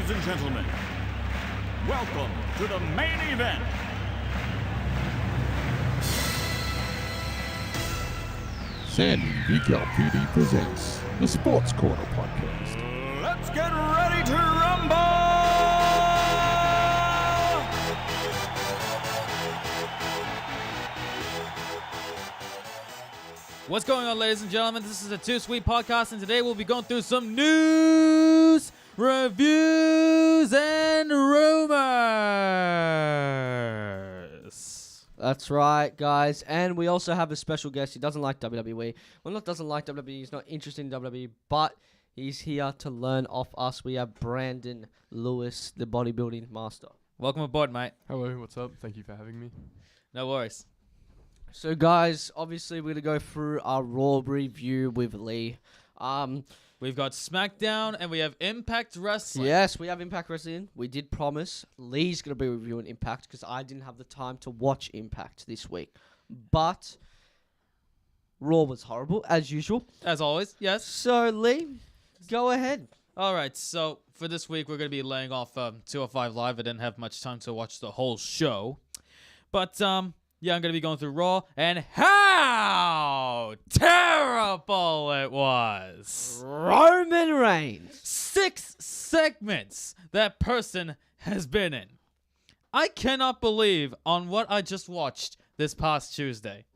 Ladies and gentlemen, welcome to the main event. Sandy VCAL PD presents the Sports Corner Podcast. Let's get ready to rumble! What's going on, ladies and gentlemen? This is the 2Sweet podcast, and today we'll be going through some news, reviews, and rumors. That's right, guys. And we also have a special guest. He doesn't like WWE. Well, not doesn't like WWE. He's not interested in WWE, but he's here to learn off us. We have Brandon Lewis, the bodybuilding master. Welcome aboard, mate. Hello, what's up? Thank you for having me. No worries. So, guys, obviously we're going to go through our Raw review with Lee. We've got SmackDown, and we have Impact Wrestling. Yes, we have Impact Wrestling. We did promise Lee's going to be reviewing Impact because I didn't have the time to watch Impact this week. But Raw was horrible, as usual. As always, yes. So, Lee, go ahead. All right, so for this week, we're going to be laying off 205 Live. I didn't have much time to watch the whole show. But, yeah, I'm going to be going through Raw and how terrible it was. Roman Reigns. 6 segments that person has been in. I cannot believe on what I just watched this past Tuesday.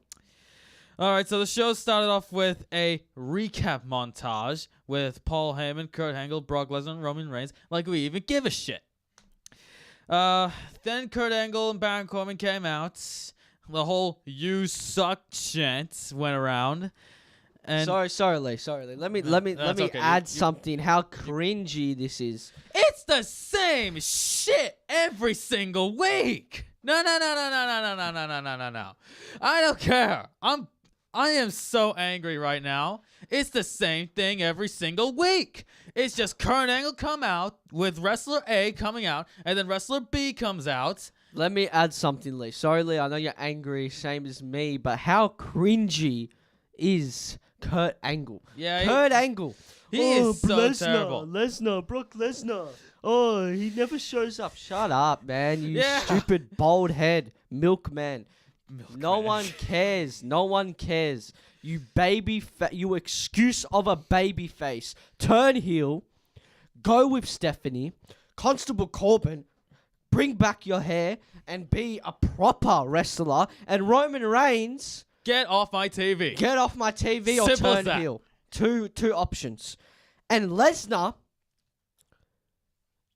All right, so the show started off with a recap montage with Paul Heyman, Kurt Angle, Brock Lesnar, and Roman Reigns, like we even give a shit. Then Kurt Angle and Baron Corbin came out. The whole "you suck" chant went around. And Sorry, Lee. Let me okay. add something. How cringy this is. it's the same shit every single week. No. I don't care. I am so angry right now. It's the same thing every single week. It's just Kurt Angle come out with wrestler A coming out, and then wrestler B comes out. Let me add something, Lee. Sorry, Lee. I know you're angry, same as me, but how cringy is Kurt Angle? Yeah, Kurt Angle. He is so terrible. Brock Lesnar. Oh, he never shows up. Shut up, man. You Yeah. stupid bald head milkman. No Milkman. one cares. No one cares. You you excuse of a baby face. Turn heel. Go with Stephanie. Constable Corbin. Bring back your hair and be a proper wrestler. And Roman Reigns, Get off my TV. get off my TV or Simple as turn that. heel. Two options. And Lesnar,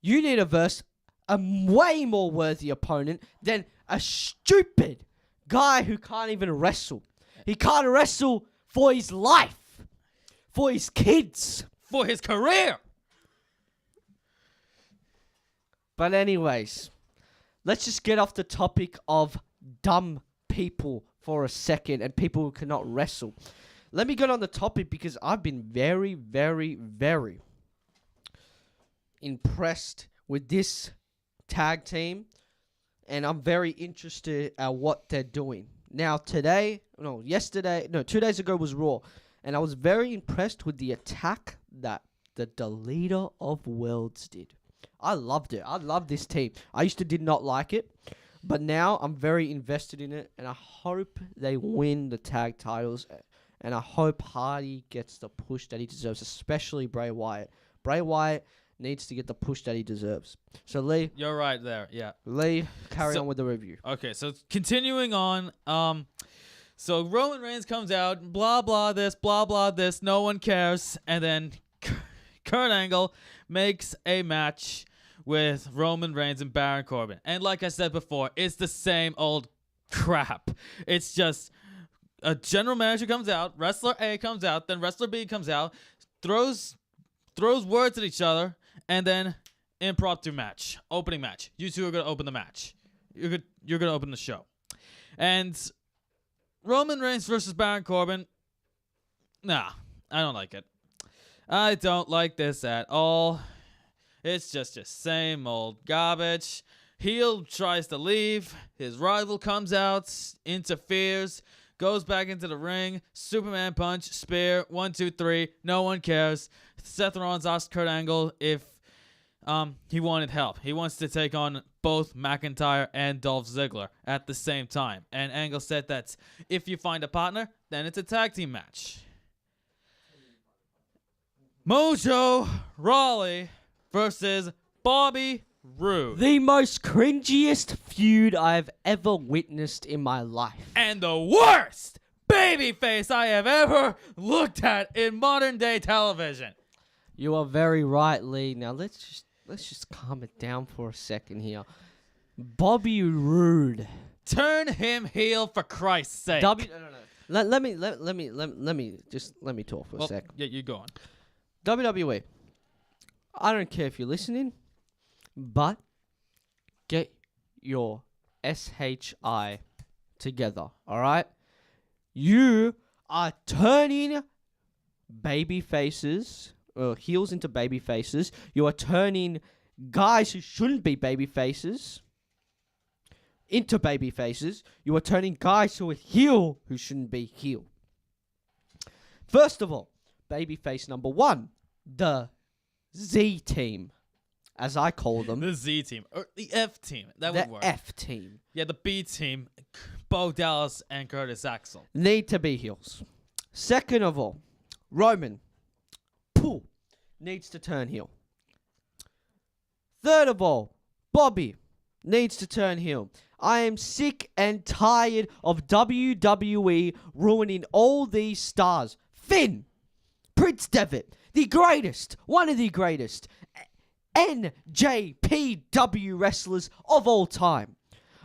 you need to verse a way more worthy opponent than a stupid guy who can't even wrestle. He can't wrestle for his life, for his kids. For his career. But anyways, let's just get off the topic of dumb people for a second and people who cannot wrestle. Let me get on the topic because I've been very, very, very impressed with this tag team, and I'm very interested at what they're doing. Now, 2 days ago was Raw, and I was very impressed with the attack that the Deleter of Worlds did. I loved it. I love this team. I used to did not like it, but now I'm very invested in it, and I hope they win the tag titles, and I hope Hardy gets the push that he deserves, especially Bray Wyatt. Bray Wyatt needs to get the push that he deserves. So, Lee, You're right there. Yeah. carry on with the review. Okay, so continuing on, so Roman Reigns comes out, blah, blah, this, no one cares, and then Kurt Angle makes a match with Roman Reigns and Baron Corbin. And like I said before, it's the same old crap. It's just a general manager comes out, wrestler A comes out, then wrestler B comes out, throws words at each other, and then impromptu match, opening match. You two are going to open the match. You're going to open the show. And Roman Reigns versus Baron Corbin, nah, I don't like it. I don't like this at all. It's just the same old garbage. Heel tries to leave. His rival comes out, interferes, goes back into the ring. Superman punch, spear, 1, 2, 3. No one cares. Seth Rollins asked Kurt Angle if he wanted help. He wants to take on both McIntyre and Dolph Ziggler at the same time. And Angle said that if you find a partner, then it's a tag team match. Mojo Rawley versus Bobby Roode. The most cringiest feud I've ever witnessed in my life. And the worst babyface I have ever looked at in modern day television. You are very right, Lee. Now let's just calm it down for a second here. Bobby Roode. Turn him heel for Christ's sake. No. Let me talk for a second. Yeah, you go on. WWE. I don't care if you're listening, but get your SHI together, all right? You are turning baby faces, or heels into baby faces. You are turning guys who shouldn't be baby faces into baby faces. You are turning guys who are heel who shouldn't be heel. First of all, babyface number one, the Z team, as I call them. The Z team. Or the F team. That would work. The F team. Yeah, the B team. Bo Dallas and Curtis Axel. Need to be heels. Second of all, Roman needs to turn heel. Third of all, Bobby needs to turn heel. I am sick and tired of WWE ruining all these stars. Finn, Prince Devitt, the greatest, one of the greatest NJPW wrestlers of all time.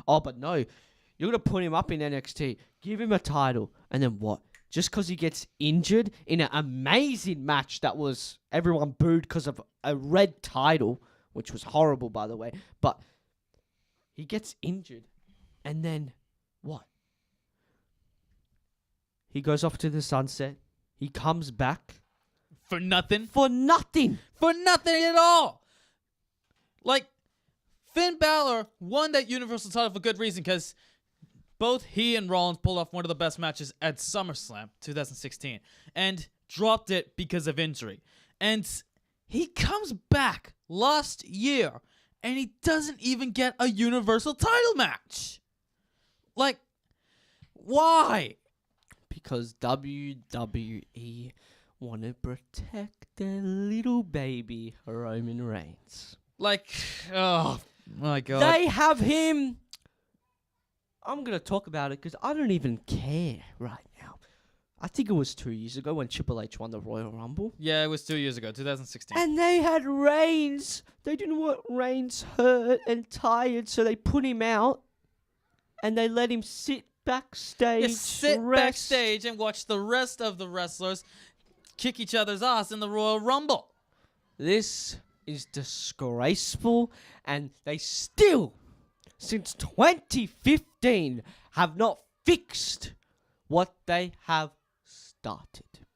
Oh, but no, you're going to put him up in NXT, give him a title, and then what? Just because he gets injured in an amazing match that was everyone booed because of a red title, which was horrible, by the way, but he gets injured, and then what? He goes off to the sunset. He comes back. For nothing? For nothing. For nothing at all. Like, Finn Balor won that Universal title for good reason, because both he and Rollins pulled off one of the best matches at SummerSlam 2016 and dropped it because of injury. And he comes back last year and he doesn't even get a Universal title match. Like, why? Because WWE want to protect their little baby Roman Reigns. Like, oh my God. They have him. I'm going to talk about it because I don't even care right now. I think it was 2 years ago when Triple H won the Royal Rumble. Yeah, it was 2 years ago, 2016. And they had Reigns. They didn't want Reigns hurt and tired, so they put him out. And they let him sit backstage. You sit rest. backstage and watch the rest of the wrestlers kick each other's ass in the Royal Rumble. This is disgraceful. And they still, since 2015, have not fixed what they have started.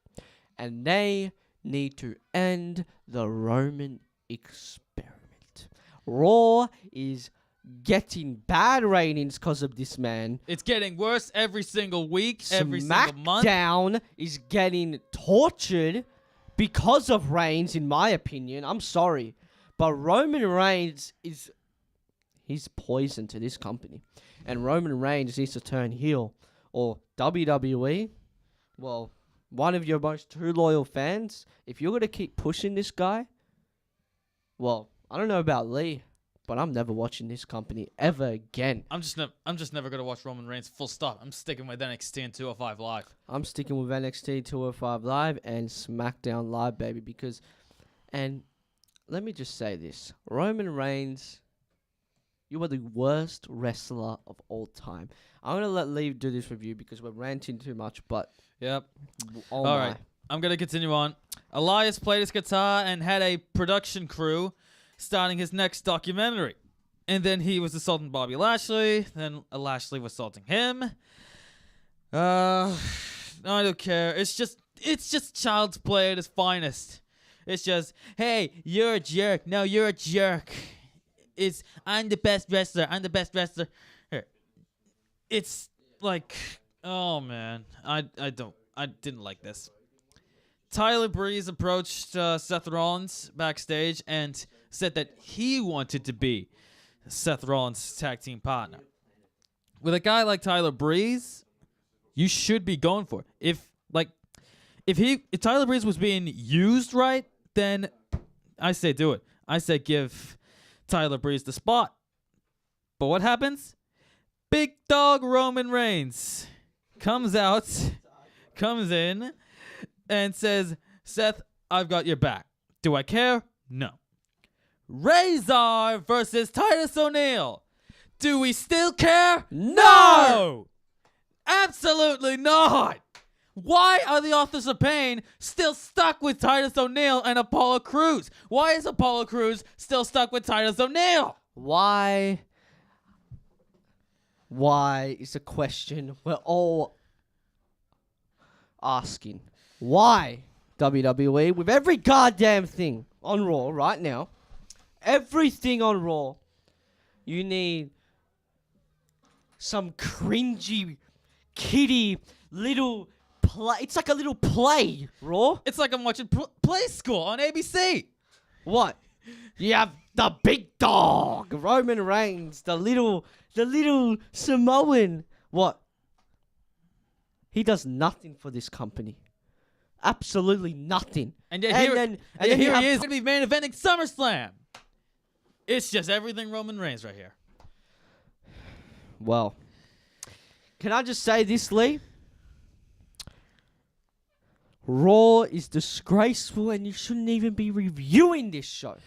And they need to end the Roman experiment. Raw is getting bad ratings because of this man. It's getting worse every single week, every single month. SmackDown is getting tortured because of Reigns, in my opinion. I'm sorry. But Roman Reigns he's poison to this company. And Roman Reigns needs to turn heel. Or WWE, well, one of your most true loyal fans, if you're going to keep pushing this guy, well, I don't know about Lee, but I'm never watching this company ever again. I'm just never gonna watch Roman Reigns. Full stop. I'm sticking with NXT and 205 Live. I'm sticking with NXT 205 Live and SmackDown Live, baby, because, and let me just say this, Roman Reigns, you are the worst wrestler of all time. I'm going to let Lee do this review because we're ranting too much, but... Yep. Oh All my. right. I'm going to continue on. Elias played his guitar and had a production crew starting his next documentary. And then he was assaulting Bobby Lashley. Then Lashley was assaulting him. I don't care. It's just child's play at its finest. It's just, hey, you're a jerk. No, you're a jerk. I'm the best wrestler. I'm the best wrestler. It's like, oh man, I didn't like this. Tyler Breeze approached Seth Rollins backstage and said that he wanted to be Seth Rollins' tag team partner. With a guy like Tyler Breeze, you should be going for it. If Tyler Breeze was being used right, then I say do it. I say give Tyler Breeze the spot. But what happens? Big dog Roman Reigns comes in, and says, Seth, I've got your back. Do I care? No. Razor versus Titus O'Neil. Do we still care? No! Absolutely not! Why are the Authors of Pain still stuck with Titus O'Neil and Apollo Crews? Why is Apollo Crews still stuck with Titus O'Neil? Why is a question we're all asking. Why, WWE, with every goddamn thing on Raw right now, everything on Raw, you need some cringy, kiddie, little play. It's like a little play, Raw. It's like I'm watching Play School on ABC. What? You have the big dog, Roman Reigns, the little Samoan. What? He does nothing for this company. Absolutely nothing. And yet here he is going to be main eventing SummerSlam. It's just everything Roman Reigns right here. Well, can I just say this, Lee? Raw is disgraceful and you shouldn't even be reviewing this show.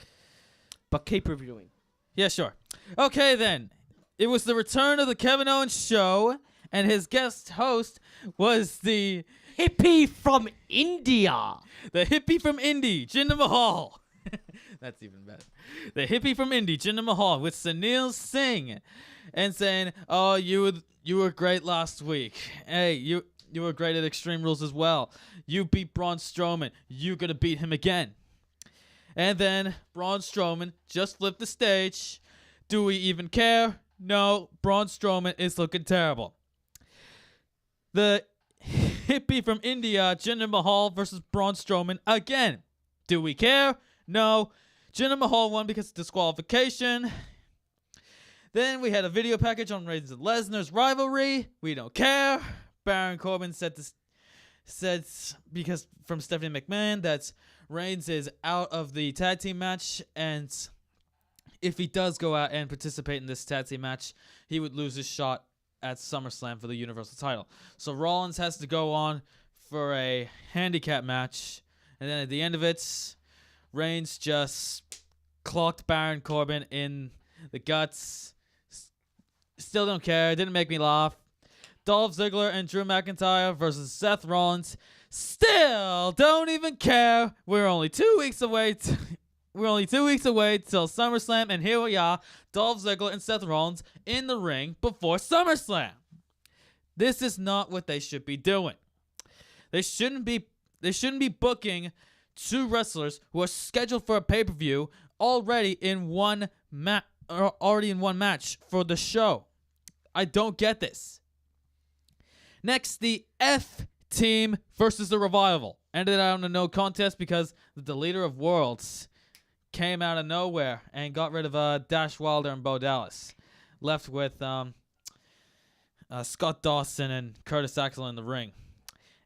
But keep reviewing. Yeah, sure. Okay, then. It was the return of the Kevin Owens show, and his guest host was the hippie from India. The hippie from Indy, Jinder Mahal. That's even better. The hippie from Indy, Jinder Mahal, with Sunil Singh, and saying, "Oh, you were great last week. Hey, you were great at Extreme Rules as well. You beat Braun Strowman. You gonna beat him again." And then Braun Strowman just flipped the stage. Do we even care? No, Braun Strowman is looking terrible. The hippie from India, Jinder Mahal versus Braun Strowman again. Do we care? No. Jinder Mahal won because of disqualification. Then we had a video package on Reigns and Lesnar's rivalry. We don't care. Baron Corbin said because from Stephanie McMahon that Reigns is out of the tag team match, and if he does go out and participate in this tag team match, he would lose his shot at SummerSlam for the Universal title. So Rollins has to go on for a handicap match, and then at the end of it, Reigns just clocked Baron Corbin in the guts. Still don't care. Didn't make me laugh. Dolph Ziggler and Drew McIntyre versus Seth Rollins. Still don't even care. We're only 2 weeks away. We're only 2 weeks away till SummerSlam, and here we are, Dolph Ziggler and Seth Rollins in the ring before SummerSlam. This is not what they should be doing. They shouldn't be booking two wrestlers who are scheduled for a pay-per-view already in one match for the show. I don't get this. Next, the F Team versus the Revival. Ended out in a no contest because the Deleter of Worlds came out of nowhere and got rid of Dash Wilder and Bo Dallas. Left with Scott Dawson and Curtis Axel in the ring.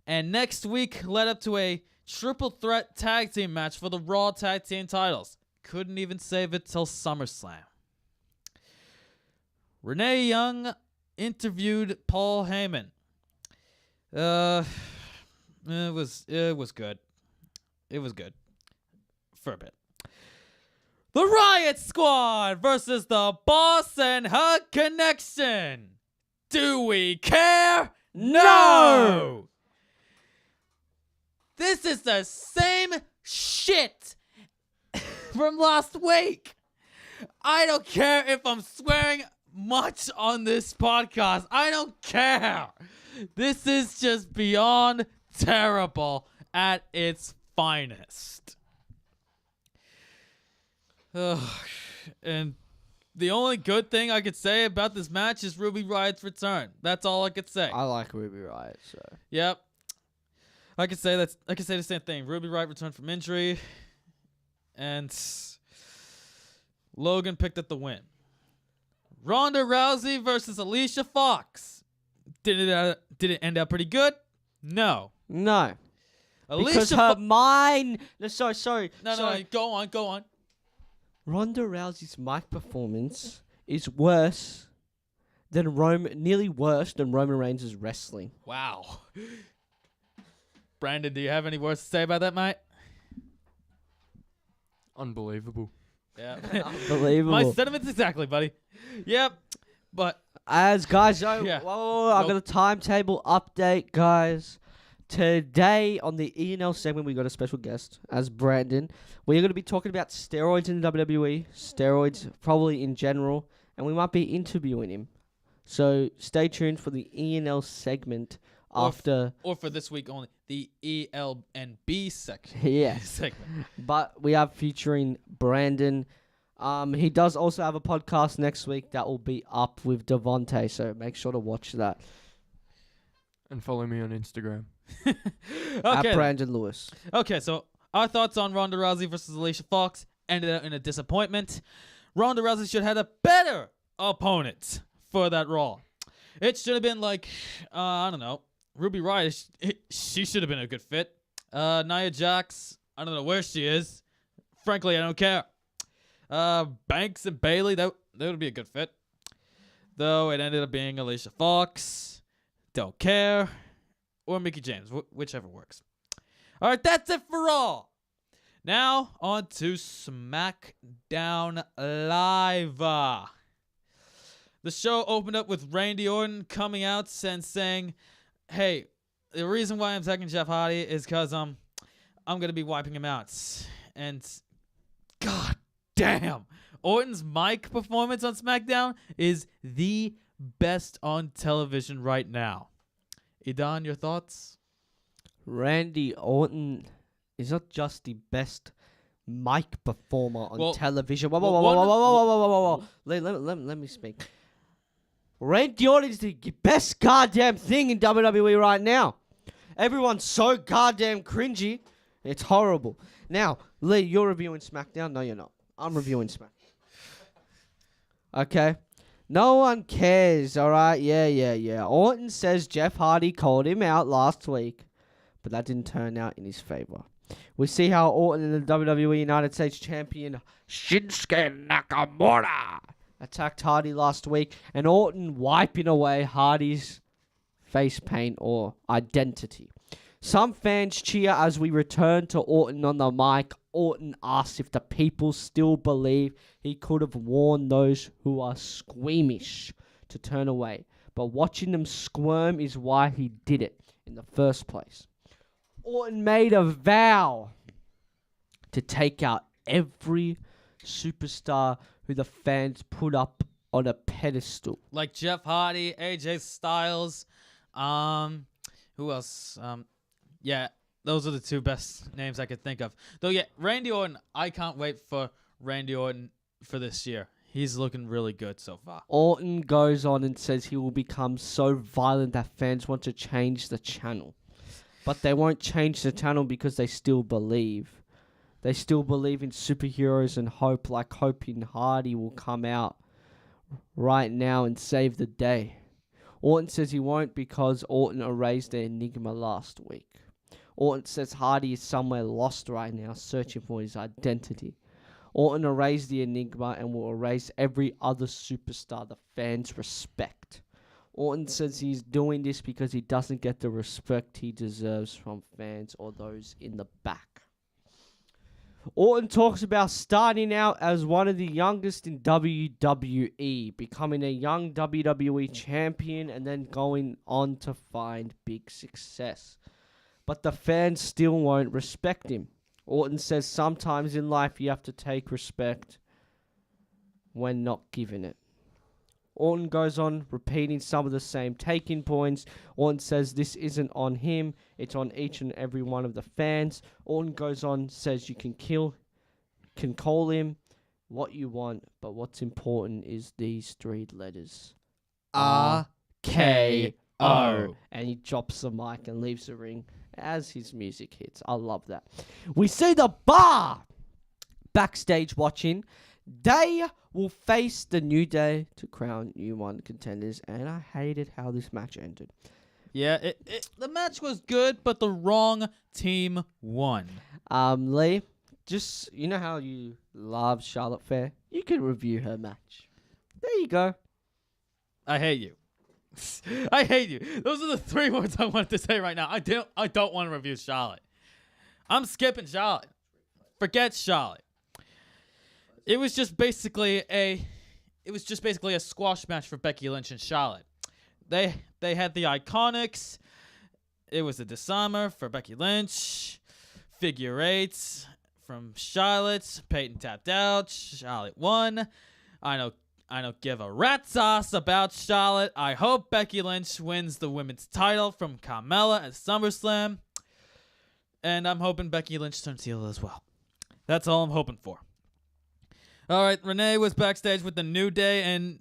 And next week led up to a triple threat tag team match for the Raw tag team titles. Couldn't even save it till SummerSlam. Renee Young interviewed Paul Heyman. It was good. It was good for a bit. The Riot Squad versus the Boss and Hug Connection. Do we care? No! This is the same shit from last week. I don't care if I'm swearing much on this podcast. I don't care. This is just beyond terrible at its finest. And the only good thing I could say about this match is Ruby Riot's return. That's all I could say. I like Ruby Riot, so. Yep. I could say the same thing. Ruby Riot returned from injury, and Logan picked up the win. Ronda Rousey versus Alicia Fox. Did it end up pretty good? No. No. Because Alicia her mind... No, sorry. No, go on. Ronda Rousey's mic performance is worse than nearly worse than Roman Reigns' wrestling. Wow. Brandon, do you have any words to say about that, mate? Unbelievable. Yeah. Unbelievable. My sentiments exactly, buddy. Yep. But As guys, Yeah. whoa, I've got a timetable update, guys. Today on the E&L segment, we got a special guest as Brandon. We're going to be talking about steroids in the WWE, steroids probably in general, and we might be interviewing him. So stay tuned for the E&L segment after. Or for this week only, the EL and B section. Yes. segment. But we are featuring Brandon. He does also have a podcast next week that will be up with Devontae, so make sure to watch that. And follow me on Instagram. At Okay. Brandon Lewis. Okay, so our thoughts on Ronda Rousey versus Alicia Fox ended up in a disappointment. Ronda Rousey should have had a better opponent for that Raw. It should have been like, I don't know, Ruby Riott. She should have been a good fit. Nia Jax, I don't know where she is. Frankly, I don't care. Banks and Bailey, that would be a good fit. Though it ended up being Alicia Fox. Don't care. Or Mickie James, whichever works. All right, that's it for Raw. Now, on to SmackDown Live. The show opened up with Randy Orton coming out and saying, hey, the reason why I'm taking Jeff Hardy is because I'm going to be wiping him out. And God damn, Orton's mic performance on SmackDown is the best on television right now. Edan, your thoughts? Randy Orton is not just the best mic performer on television. Whoa. Let me speak. Randy Orton is the best goddamn thing in WWE right now. Everyone's so goddamn cringy. It's horrible. Now, Lee, you're reviewing SmackDown? No, you're not. I'm reviewing SmackDown. Okay? No one cares, alright? Yeah. Orton says Jeff Hardy called him out last week, but that didn't turn out in his favor. We see how Orton and the WWE United States Champion Shinsuke Nakamura attacked Hardy last week, and Orton wiping away Hardy's face paint or identity. Some fans cheer as we return to Orton on the mic. Orton asks if the people still believe he could have warned those who are squeamish to turn away. But watching them squirm is why he did it in the first place. Orton made a vow to take out every superstar who the fans put up on a pedestal. Like Jeff Hardy, AJ Styles, who else? Yeah, those are the two best names I could think of. Though, yeah, Randy Orton, I can't wait for Randy Orton for this year. He's looking really good so far. Orton goes on and says he will become so violent that fans want to change the channel. But they won't change the channel because they still believe. They still believe in superheroes and hope, like hoping Hardy will come out right now and save the day. Orton says he won't because Orton erased the enigma last week. Orton says Hardy is somewhere lost right now, searching for his identity. Orton erased the enigma and will erase every other superstar the fans respect. Orton says he's doing this because he doesn't get the respect he deserves from fans or those in the back. Orton talks about starting out as one of the youngest in WWE, becoming a young WWE champion and then going on to find big success. But the fans still won't respect him. Orton says sometimes in life you have to take respect when not given it. Orton goes on repeating some of the same taking points. Orton says this isn't on him, it's on each and every one of the fans. Orton goes on, says you can call him what you want, but what's important is these three letters. RKO. And he drops the mic and leaves the ring as his music hits. I love that. We see the Bar backstage watching. They will face the New Day to crown new one contenders, and I hated how this match ended. Yeah, the match was good, but the wrong team won. Lee, just you know how you love Charlotte Flair? You can review her match. There you go. I hate you. I hate you. Those are the 3 words I wanted to say right now. I don't want to review Charlotte. I'm skipping Charlotte. Forget Charlotte. It was just basically a squash match for Becky Lynch and Charlotte. They had the Iconics. It was a disarmer for Becky Lynch. Figure eights from Charlotte. Peyton tapped out. Charlotte won. I don't give a rat's ass about Charlotte. I hope Becky Lynch wins the women's title from Carmella at SummerSlam. And I'm hoping Becky Lynch turns heel as well. That's all I'm hoping for. All right, Renee was backstage with the New Day, and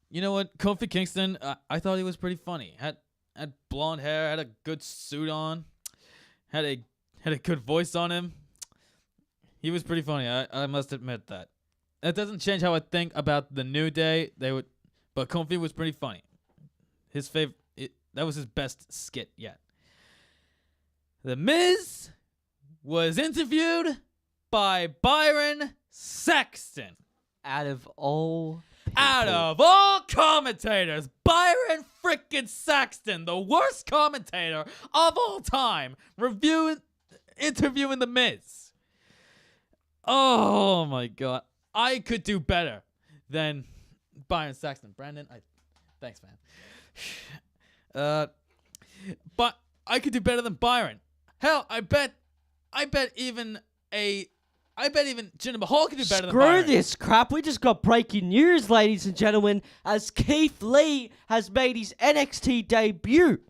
you know what? Kofi Kingston, I thought he was pretty funny. Had blonde hair, had a good suit on, had a good voice on him. He was pretty funny. I must admit that. That doesn't change how I think about the New Day. But Kofi was pretty funny. That was his best skit yet. The Miz was interviewed by Byron Saxton. Out of all commentators, Byron frickin' Saxton, the worst commentator of all time, interviewing The Miz. Oh my God. I could do better than Byron Saxton. Brandon, thanks, man. But I could do better than Byron. Hell, I bet even Jinder Mahal could do better than Byron. Screw this crap. We just got breaking news, ladies and gentlemen, as Keith Lee has made his NXT debut.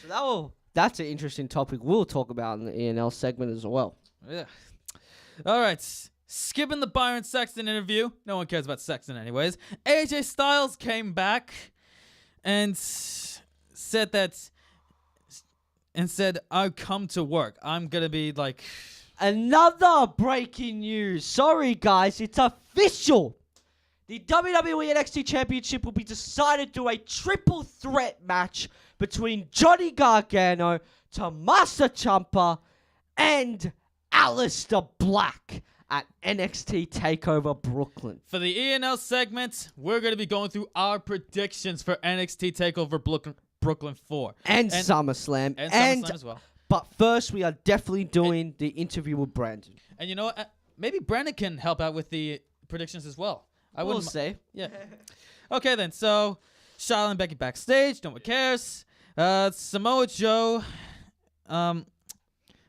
So that's an interesting topic we'll talk about in the ENL segment as well. Yeah. All right. Skipping the Byron Saxton interview. No one cares about Saxton anyways. AJ Styles came back and said, I'll come to work. I'm going to be like... Another breaking news. Sorry, guys. It's official. The WWE NXT Championship will be decided through a triple threat match between Johnny Gargano, Tommaso Ciampa, and Aleister Black at NXT TakeOver Brooklyn. For the ENL segment, we're going to be going through our predictions for NXT TakeOver Brooklyn 4. And SummerSlam. And SummerSlam as well. But first, we are definitely doing the interview with Brandon. And you know what? Maybe Brandon can help out with the predictions as well. We'll see. Yeah. Okay, then. So, Charlotte and Becky backstage. No one cares. Samoa Joe.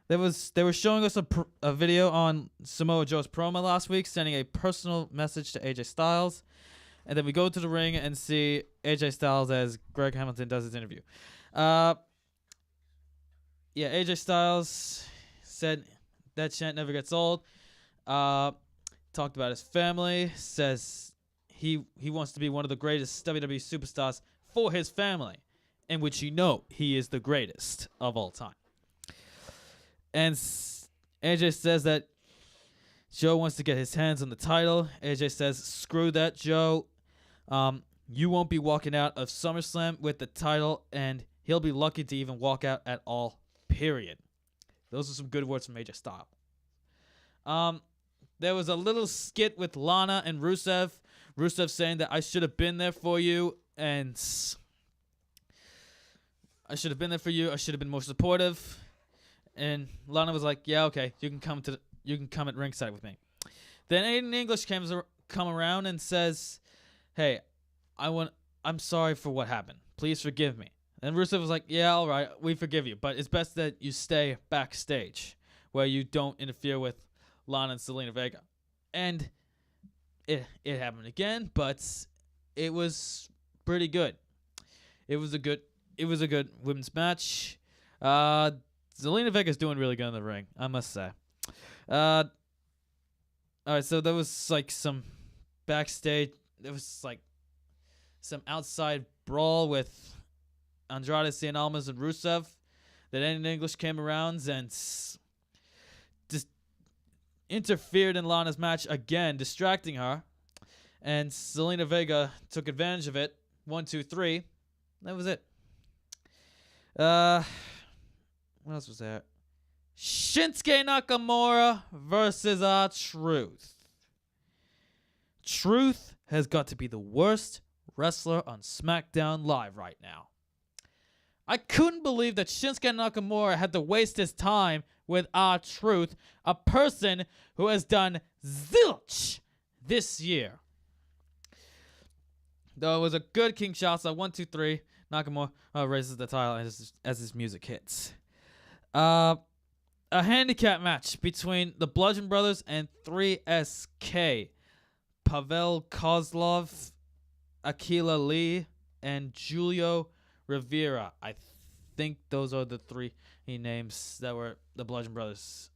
They were showing us a video on Samoa Joe's promo last week, sending a personal message to AJ Styles. And then we go to the ring and see AJ Styles as Greg Hamilton does his interview. Yeah, AJ Styles said that chant never gets old. Talked about his family. Says he wants to be one of the greatest WWE superstars for his family, in which he is the greatest of all time. And AJ says that Joe wants to get his hands on the title. AJ says, screw that, Joe. You won't be walking out of SummerSlam with the title, and he'll be lucky to even walk out at all, period. Those are some good words from AJ Styles. There was a little skit with Lana and Rusev. Rusev saying that I should have been there for you, and I should have been there for you. I should have been more supportive. And Lana was like, yeah, okay, you can come at ringside with me. Then Aiden English come around and says, hey, I'm sorry for what happened. Please forgive me. And Rusev was like, yeah, all right, we forgive you, but it's best that you stay backstage where you don't interfere with Lana and Selena Vega. And it happened again, but it was pretty good. It was a good women's match. Zelina Vega's doing really good in the ring, I must say. All right, so there was like some backstage. There was like some outside brawl with Andrade Cien Almas and Rusev. Then Aiden English came around and just interfered in Lana's match again, distracting her. And Selena Vega took advantage of it. 1, 2, 3. That was it. What else was there? Shinsuke Nakamura versus R-Truth. Truth has got to be the worst wrestler on SmackDown Live right now. I couldn't believe that Shinsuke Nakamura had to waste his time with R-Truth, a person who has done zilch this year. Though it was a good King Shotzi. 1, 2, 3. Nakamura raises the title as his music hits. A handicap match between the Bludgeon Brothers and 3SK. Pavel Kozlov, Akila Lee, and Julio Rivera. I think those are the three names that were the Bludgeon Brothers.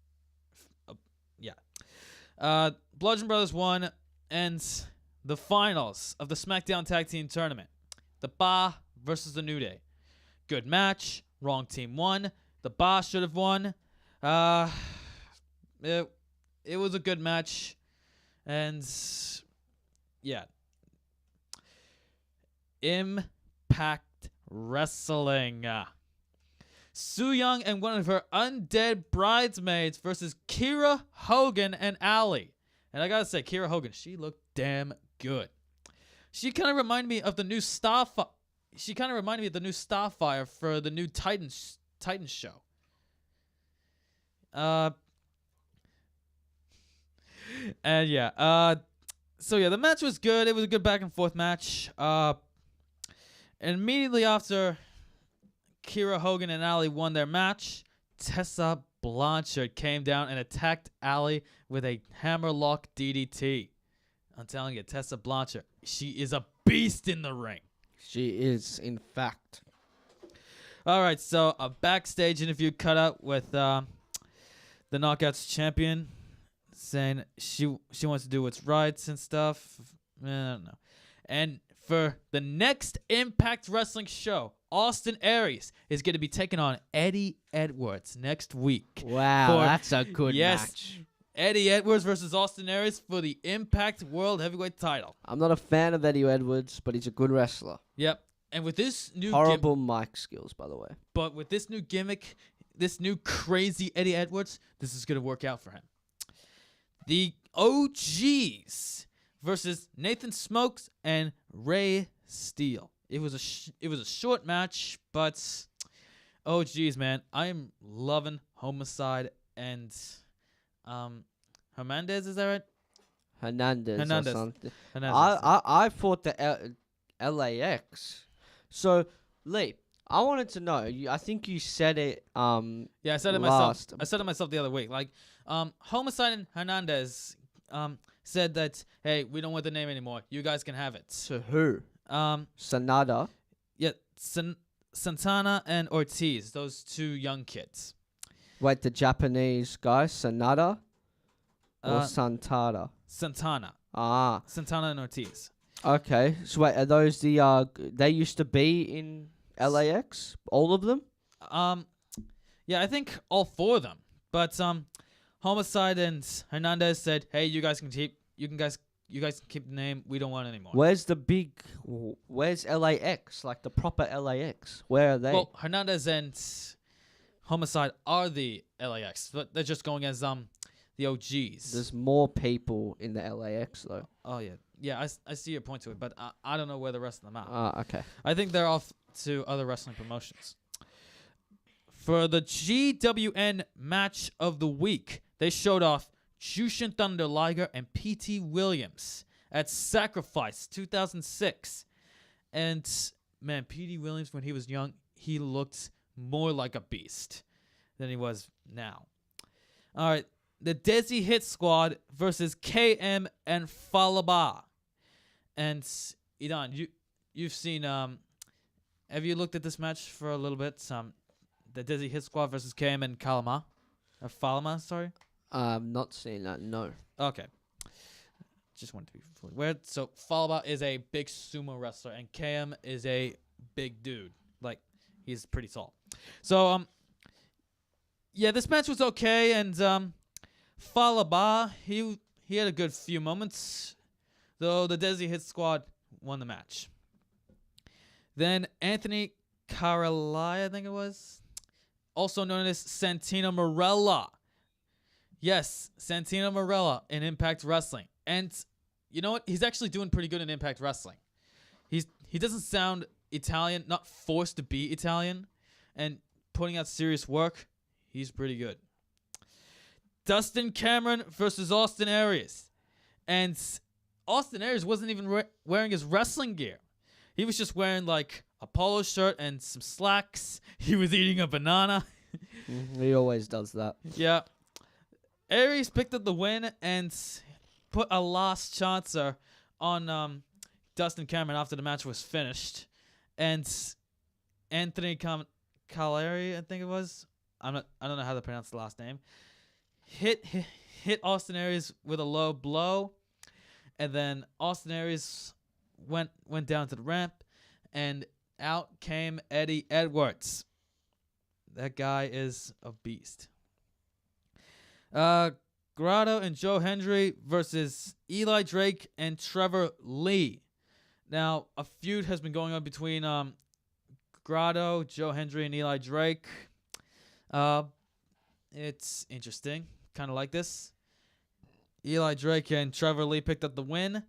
Bludgeon Brothers won, and the finals of the SmackDown Tag Team Tournament. The Bar versus the New Day. Good match. Wrong team won. The Bar should have won. It was a good match. And yeah. Impact Wrestling. Su Yung and one of her undead bridesmaids versus Kira Hogan and Allie. And I gotta say, Kira Hogan, she looked damn good. She kind of reminded me of the new Starfire. She kind of reminded me of the new Starfire for the new Titans show. And yeah, so yeah, the match was good. It was a good back and forth match. And immediately after Kira Hogan and Allie won their match, Tessa Blanchard came down and attacked Allie with a hammerlock DDT. I'm telling you, Tessa Blanchard, she is a beast in the ring. She is, in fact. All right, so a backstage interview cut out with the Knockouts champion saying she wants to do what's right and stuff. I don't know. And for the next Impact Wrestling show, Austin Aries is going to be taking on Eddie Edwards next week. Wow, that's a good match. Eddie Edwards versus Austin Aries for the Impact World Heavyweight title. I'm not a fan of Eddie Edwards, but he's a good wrestler. Yep. And with this new horrible mic skills, by the way. But with this new gimmick, this new crazy Eddie Edwards, this is going to work out for him. The OGs versus Nathan Smokes and Ray Steele. It was a short match, but oh geez, man, I am loving Homicide and Hernandez. Is that right? Hernandez. Or something. Hernandez. I thought the LAX. So Lee, I wanted to know. I think you said it. Yeah, I said it myself. I said it myself the other week. Like, Homicide and Hernandez said that, hey, we don't want the name anymore. You guys can have it. To who? Sanada. Yeah, Santana and Ortiz, those two young kids. Wait, the Japanese guy, Sanada or Santana? Santana. Ah. Santana and Ortiz. Okay. So wait, are those the they used to be in LAX? All of them? Yeah, I think all four of them. But Homicide and Hernandez said, "Hey, you guys can keep the name. We don't want it anymore." Where's LAX? Like the proper LAX? Where are they? Well, Hernandez and Homicide are the LAX, but they're just going as the OGs. There's more people in the LAX though. Oh yeah, yeah. I see your point to it, but I don't know where the rest of them are. Ah, okay. I think they're off to other wrestling promotions. For the GWN match of the week, they showed off Jushin Thunder Liger and P.T. Williams at Sacrifice 2006. And, man, P.T. Williams, when he was young, he looked more like a beast than he was now. All right, the Desi Hit Squad versus KM and Falaba. And, Edan, you've seen... have you looked at this match for a little bit? The Desi Hit Squad versus KM and Falama, sorry. Not seen that. No. Okay. Just wanted to be fully aware. So Falaba is a big sumo wrestler, and KM is a big dude. Like, he's pretty tall. So yeah, this match was okay, and Falaba, he had a good few moments, though the Desi Hit Squad won the match. Then Anthony Caralai, I think it was, also known as Santino Marella. Yes, Santino Marella in Impact Wrestling. And you know what? He's actually doing pretty good in Impact Wrestling. He doesn't sound Italian, not forced to be Italian, and putting out serious work. He's pretty good. Dustin Cameron versus Austin Aries. And Austin Aries wasn't even wearing his wrestling gear. He was just wearing like a polo shirt and some slacks. He was eating a banana. He always does that. Yeah. Aries picked up the win and put a last chancer on Dustin Cameron after the match was finished. And Anthony Caleri, I think it was. I don't know how to pronounce the last name. Hit Austin Aries with a low blow, and then Austin Aries went down to the ramp, and out came Eddie Edwards. That guy is a beast. Grotto and Joe Hendry versus Eli Drake and Trevor Lee. Now, a feud has been going on between Grotto, Joe Hendry, and Eli Drake. It's interesting. Kind of like this. Eli Drake and Trevor Lee picked up the win.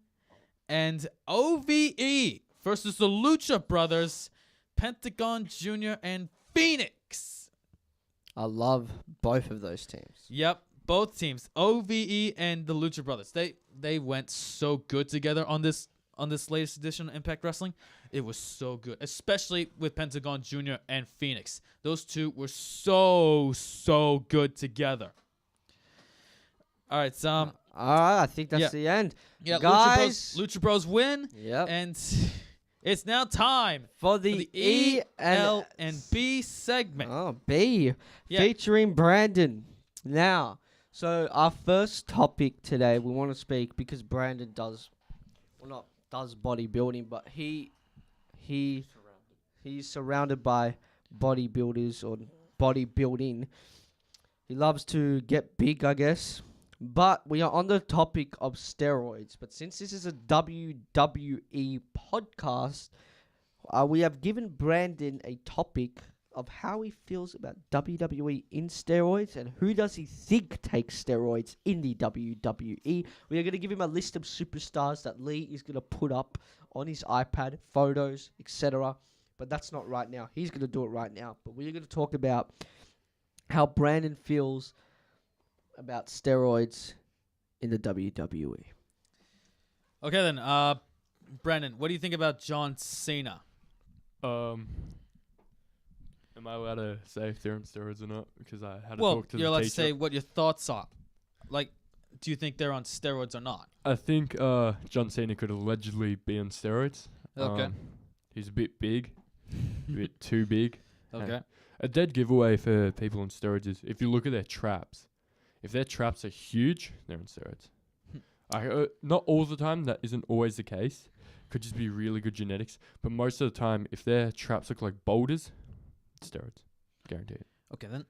And OVE versus the Lucha Brothers, Pentagon Jr. and Phoenix. I love both of those teams. Yep, both teams, OVE and the Lucha Brothers. They went so good together on this latest edition of Impact Wrestling. It was so good, especially with Pentagon Jr. and Phoenix. Those two were so good together. All right, All right, I think that's the end. Yeah, guys. Lucha Bros win. Yep. And it's now time For the E, L, and and B segment. Oh, B. Yeah. Featuring Brandon. Now, so our first topic today, we want to speak because Brandon does bodybuilding, but he's surrounded by bodybuilders or bodybuilding. He loves to get big, I guess. But we are on the topic of steroids. But since this is a WWE podcast, we have given Brandon a topic of how he feels about WWE in steroids and who does he think takes steroids in the WWE. We are going to give him a list of superstars that Lee is going to put up on his iPad, photos, etc. But that's not right now. He's going to do it right now. But we're going to talk about how Brandon feels about steroids in the WWE. Okay, then. Brandon, what do you think about John Cena? Am I allowed to say if they're on steroids or not? Because I had to Well, talk to you're the allowed teacher. to say what your thoughts are. Like, do you think they're on steroids or not? I think John Cena could allegedly be on steroids. Okay. He's a bit big, a bit too big. Okay. A dead giveaway for people on steroids is if you look at their traps. If their traps are huge, they're on steroids. Not all the time. That isn't always the case. Could just be really good genetics. But most of the time, if their traps look like boulders, steroids. Guaranteed. Okay, then.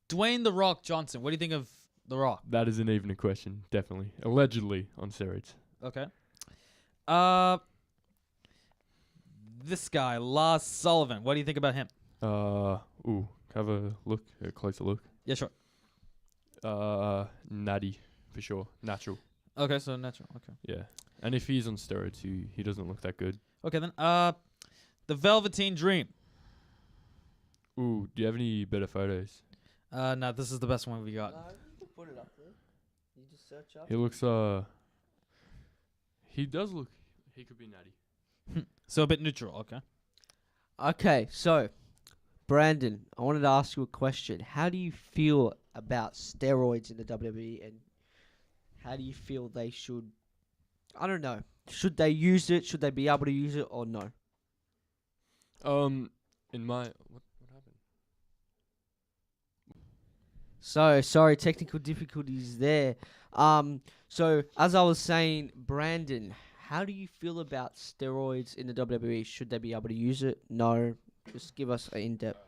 Dwayne The Rock Johnson. What do you think of The Rock? That isn't even a question. Definitely. Allegedly on steroids. Okay. This guy, Lars Sullivan. What do you think about him? Have a closer look. Yeah, sure. Natty, for sure. Natural. Okay, so natural. Okay. Yeah. And if he's on steroids, he doesn't look that good. Okay, then. The Velveteen Dream. Ooh, do you have any better photos? No, this is the best one we got. You can put it up there. You just search up. He looks, he does look, he could be natty. So a bit neutral. Okay. Okay, so Brandon, I wanted to ask you a question. How do you feel about steroids in the WWE, and how do you feel they should? I don't know. Should they use it? Should they be able to use it or no? In my what happened? So sorry, technical difficulties there. So as I was saying, Brandon, how do you feel about steroids in the WWE? Should they be able to use it? No. Just give us an in-depth.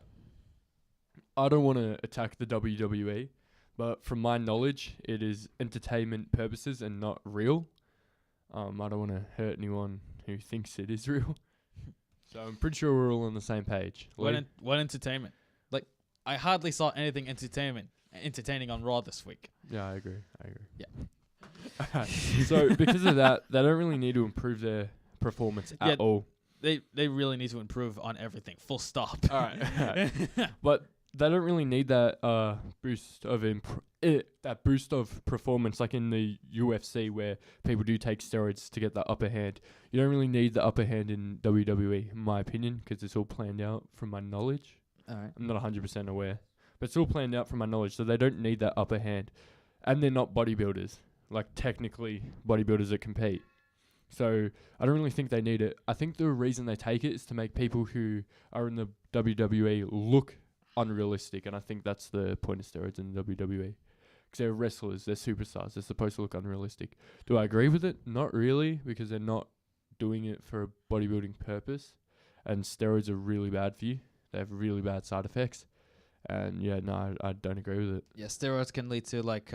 I don't want to attack the WWE. But from my knowledge, it is entertainment purposes and not real. I don't want to hurt anyone who thinks it is real. So I'm pretty sure we're all on the same page. What entertainment? Like, I hardly saw anything entertaining on Raw this week. Yeah, I agree. Yeah. So because of that, they don't really need to improve their performance at all. They really need to improve on everything. Full stop. All right. But they don't really need that boost of performance like in the UFC where people do take steroids to get the upper hand. You don't really need the upper hand in WWE, in my opinion, because it's all planned out from my knowledge. All right. I'm not 100% aware, but it's all planned out from my knowledge, so they don't need that upper hand. And they're not bodybuilders, like technically bodybuilders that compete. So I don't really think they need it. I think the reason they take it is to make people who are in the WWE look unrealistic, and I think that's the point of steroids in the WWE. Because they're wrestlers, they're superstars, they're supposed to look unrealistic. Do I agree with it? Not really, because they're not doing it for a bodybuilding purpose, and steroids are really bad for you. They have really bad side effects, and yeah, no, I don't agree with it. Yeah, steroids can lead to like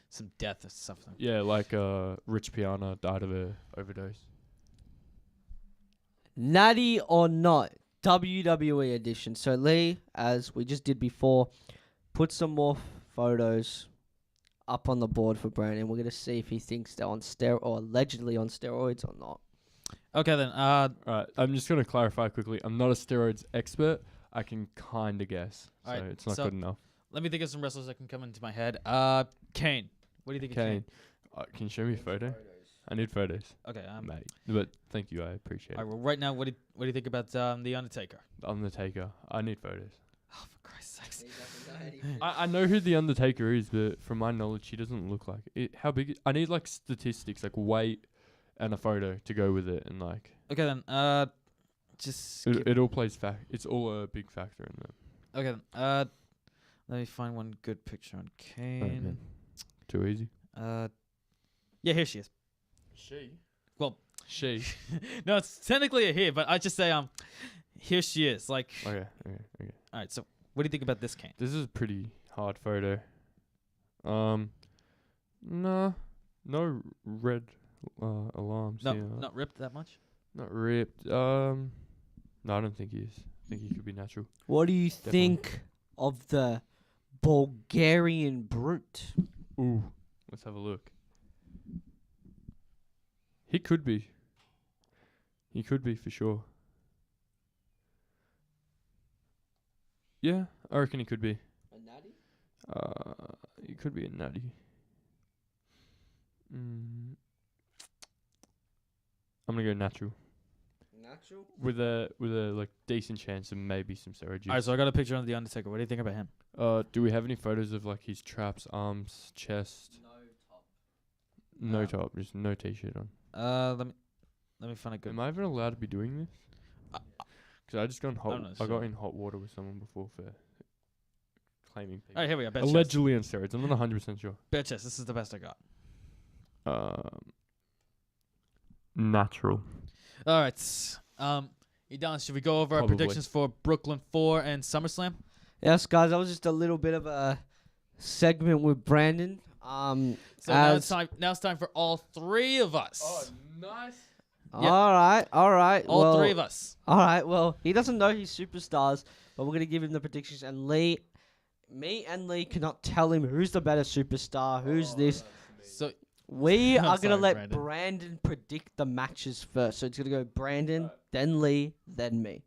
some death and stuff. Yeah, like Rich Piana died of a overdose. Natty or not, WWE edition. So Lee, as we just did before, put some more photos up on the board for Brandon. We're gonna see if he thinks they're on or allegedly on steroids or not. Okay then. Alright, I'm just gonna clarify quickly. I'm not a steroids expert. I can kind of guess, so Alright, it's not good enough. Let me think of some wrestlers that can come into my head. Kane. What do you think of Kane? Can you show me a photo? I need photos. Okay. Mate. But thank you, I appreciate it. Alright, well, right now, what do you think about the Undertaker? The Undertaker. I need photos. Oh, for Christ's sakes! I know who the Undertaker is, but from my knowledge, he doesn't look like it. How big? I need like statistics, like weight, and a photo to go with it, and like. Okay then. Just. It all plays It's all a big factor in them. Okay then. Let me find one good picture on Kane. Too easy. Yeah, here she is. She. Well, she. No, it's technically a he, but I just say here she is. Like. Okay. All right. So, what do you think about this Kane? This is a pretty hard photo. No red alarms. No, here. not ripped that much. Not ripped. No, I don't think he is. I think he could be natural. What do you Definitely. think of the Bulgarian Brute? Ooh, let's have a look. He could be. He could be for sure. Yeah, I reckon he could be. A natty? He could be a natty. I'm gonna go natural. Natural? With a like decent chance of maybe some steroid use. All right, so I got a picture of the Undertaker. What do you think about him? Do we have any photos of like his traps, arms, chest? No top, just no t-shirt on. Let me find a good. Am I even allowed to be doing this? Because I just got in hot. not I got sure. in hot water with someone before for claiming people. All right, here we go. Bare chest. Allegedly on steroids. I'm not 100% sure. Bare chest. This is the best I got. Natural. All right. Edan, should we go over our Probably. predictions for Brooklyn 4 and SummerSlam? Yes, guys, that was just a little bit of a segment with Brandon. So now it's time for all three of us. Nice. Yep. All right. All three of us. All right. Well, he doesn't know he's superstars, but we're gonna give him the predictions. And me and Lee cannot tell him who's the better superstar, who's this. So We I'm are gonna sorry, let Brandon. Brandon predict the matches first. So it's gonna go Brandon, then Lee, then me.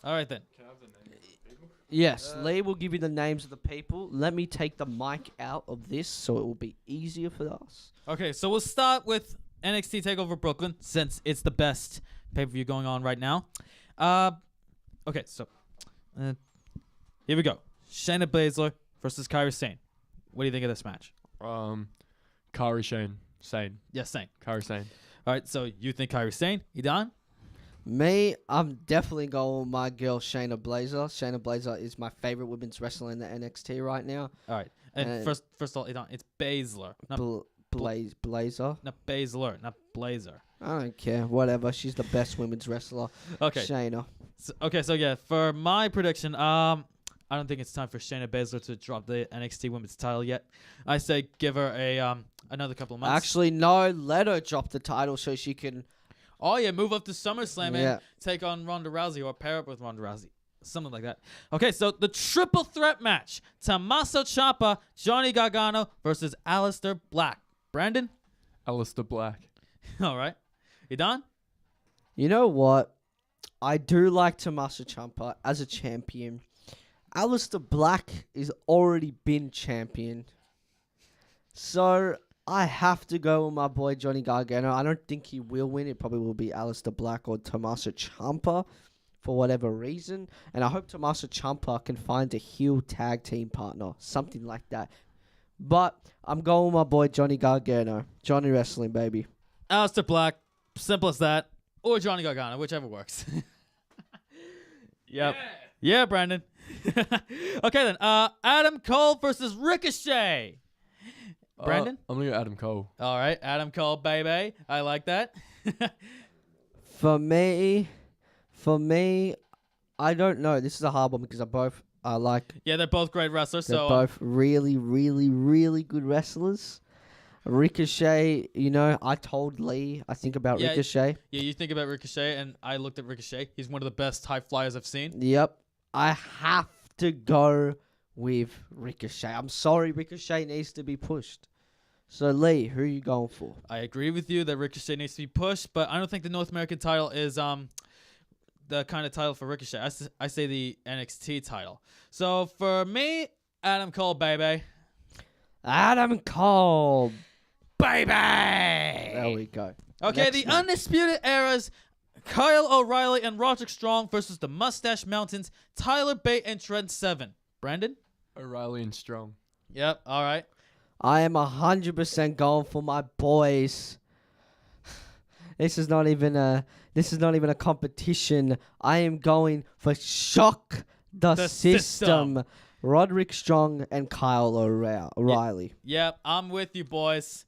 all right then. Can I have the name of the people? Yes, Lee will give you the names of the people. Let me take the mic out of this so it will be easier for us. Okay, so we'll start with NXT Takeover Brooklyn since it's the best pay-per-view going on right now. Okay, so here we go. Shayna Baszler versus Kairi Sane. What do you think of this match? Kairi Sane. Yes, Sane. Kairi Sane. All right, so you think Kairi Sane? Edan? Me, I'm definitely going with my girl Shayna Baszler. Shayna Baszler is my favorite women's wrestler in the NXT right now. All right. And first of all, Edan, it's Baszler, not Blazer. not Baszler, not Blazer. I don't care. Whatever. She's the best women's wrestler. Okay. Shayna. So yeah, for my prediction, I I don't think it's time for Shayna Baszler to drop the NXT Women's title yet. I say give her a another couple of months. Actually, no. Let her drop the title so she can. Oh yeah, move up to SummerSlam Yeah. and take on Ronda Rousey or pair up with Ronda Rousey. Something like that. Okay, so the triple threat match. Tommaso Ciampa, Johnny Gargano versus Aleister Black. Brandon? Aleister Black. All right. Edan? You know what? I do like Tommaso Ciampa as a champion. Aleister Black is already been champion. So I have to go with my boy Johnny Gargano. I don't think he will win. It probably will be Aleister Black or Tommaso Ciampa for whatever reason. And I hope Tommaso Ciampa can find a heel tag team partner. Something like that. But I'm going with my boy Johnny Gargano. Johnny Wrestling, baby. Aleister Black. Simple as that. Or Johnny Gargano, whichever works. Yep. Yeah, Brandon. Okay, then. Adam Cole versus Ricochet. Brandon? I'm going to go Adam Cole. All right. Adam Cole, baby. I like that. For me, I don't know. This is a hard one because I like. Yeah, they're both great wrestlers. They're So both really, really, really good wrestlers. Ricochet, I told Lee I think about Yeah. Ricochet. yeah, you think about Ricochet, and I looked at Ricochet. He's one of the best high flyers I've seen. Yep. I have to go with Ricochet. I'm sorry, Ricochet needs to be pushed. So, Lee, who are you going for? I agree with you that Ricochet needs to be pushed, but I don't think the North American title is the kind of title for Ricochet. I say the NXT title. So for me, Adam Cole, baby. Adam Cole. Baby! There we go. Okay, Next the match. Undisputed Era's Kyle O'Reilly and Roderick Strong versus the Mustache Mountains, Tyler Bate and Trent Seven. Brandon? O'Reilly and Strong. Yep, all right. I am 100% going for my boys. This is not even a competition. I am going for Shock the System. Roderick Strong and Kyle O'Reilly. Yep, I'm with you, boys.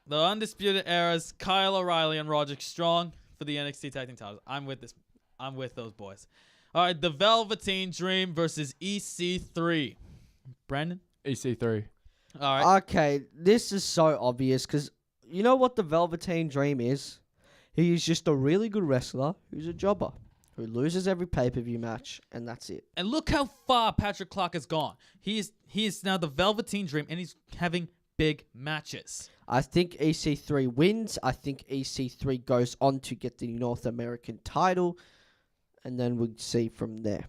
The Undisputed Era's Kyle O'Reilly and Roderick Strong for the NXT Tag Team titles. I'm with those boys. All right, the Velveteen Dream versus EC3. Brandon? EC3. All right. Okay, this is so obvious because you know what the Velveteen Dream is? He is just a really good wrestler who's a jobber, who loses every pay-per-view match, and that's it. And look how far Patrick Clark has gone. He is now the Velveteen Dream, and he's having big matches. I think EC3 wins. I think EC3 goes on to get the North American title, and then we'll see from there.